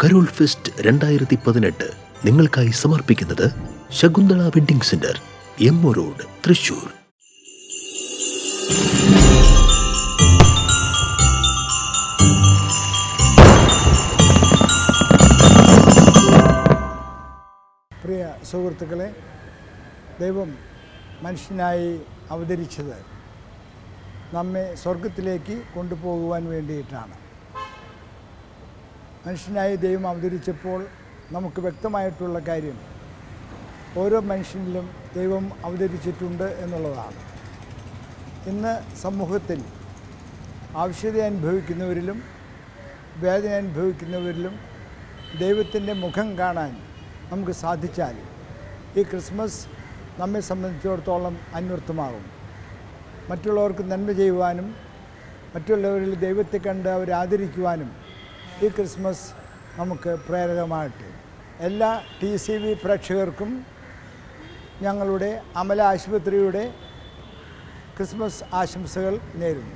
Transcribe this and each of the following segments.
Carol fest 2018 നിങ്ങൾക്കായി സമർപ്പിക്കുന്നത് Shakuntala wedding centre, MO road, Thrissur. പ്രിയ സുഹൃത്തുക്കളെ, ദൈവം മനുഷ്യനായി അവതരിച്ചത് നമ്മെ സ്വർഗത്തിലേക്ക് കൊണ്ടുപോകുവാൻ വേണ്ടിയിട്ടാണ്. മനുഷ്യനായി ദൈവം അവതരിച്ചപ്പോൾ നമുക്ക് വ്യക്തമായിട്ടുള്ള കാര്യം ഓരോ മനുഷ്യനിലും ദൈവം അവതരിച്ചിട്ടുണ്ട് എന്നുള്ളതാണ്. ഇന്ന് സമൂഹത്തിൽ ആവശ്യത അനുഭവിക്കുന്നവരിലും വേദന അനുഭവിക്കുന്നവരിലും ദൈവത്തിൻ്റെ മുഖം കാണാൻ നമുക്ക് സാധിച്ചാൽ ഈ ക്രിസ്മസ് നമ്മെ സംബന്ധിച്ചിടത്തോളം അന്വർത്ഥമാകും. മറ്റുള്ളവർക്ക് നന്മ ചെയ്യുവാനും മറ്റുള്ളവരിൽ ദൈവത്തെ കണ്ട് അവരെ ആദരിക്കുവാനും ഈ ക്രിസ്മസ് നമുക്ക് പ്രേരകമാകട്ടെ. എല്ലാ TCV പ്രേക്ഷകർക്കും ഞങ്ങളുടെ അമല ആശുപത്രിയുടെ ക്രിസ്മസ് ആശംസകൾ നേരുന്നു.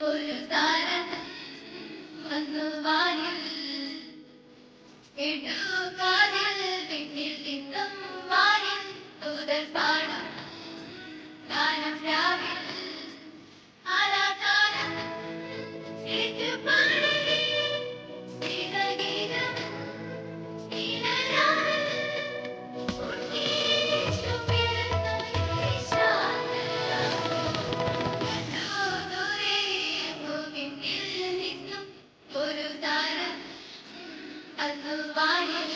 ഒരു താരം വന്നു വാനിൽ ഇടുകാതിൽ പിന്നിൽ നിന്നും വാനിൽ ദൂതർ പാടും ഗാനം രാവിൽ ആരാധാനം ഏറ്റുപാടി ഗീതഗീതം നീലരാവിൽ ഉണ്ണീശു പിറന്നൊരു ഈശാനയാ കണ്ണുനീരെ മുന്നിൽ നിന്നും ഒരു താരം വന്നു വാനിൽ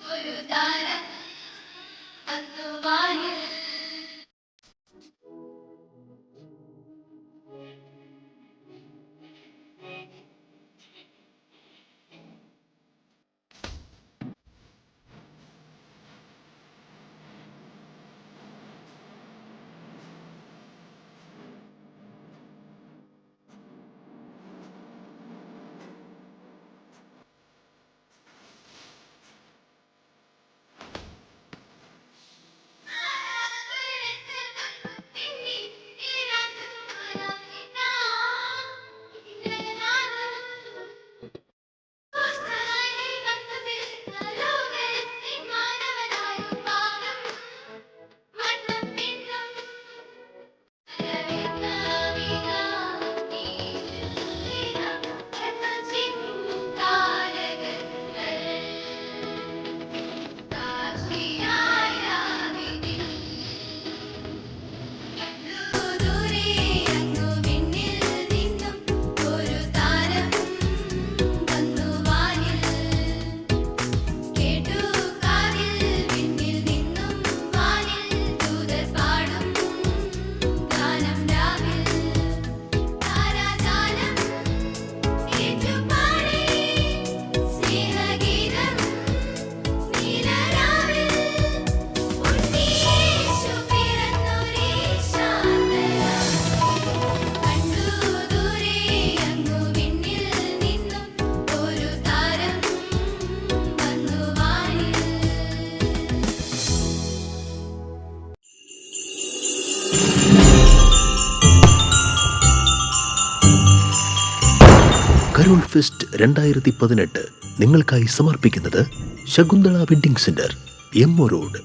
ഒരു താരം വന്നു വാനിൽ ഒരു താരം വന്നു വാനിൽ കേട്ടു കാതിൽ പിന്നിൽ നിന്നും വാനിൽ ദൂതർ പാടും ഗാനം രാവിൽ താരാജാലം ഏറ്റുപാടി സ്നേഹഗീതം നീലരാവിൽ ഉണ്ണീശു പിറന്നൊരു ഈശാനയാ കണ്ടു ദൂരെ അങ്ങു വിണ്ണിൽ നിന്നും ഒരു താരം വന്നു വാനിൽ കരോൾ ഫെസ്റ്റ് 2018 നിങ്ങൾക്കായി സമർപ്പിക്കുന്നത് Shakuntala wedding centre, M O road.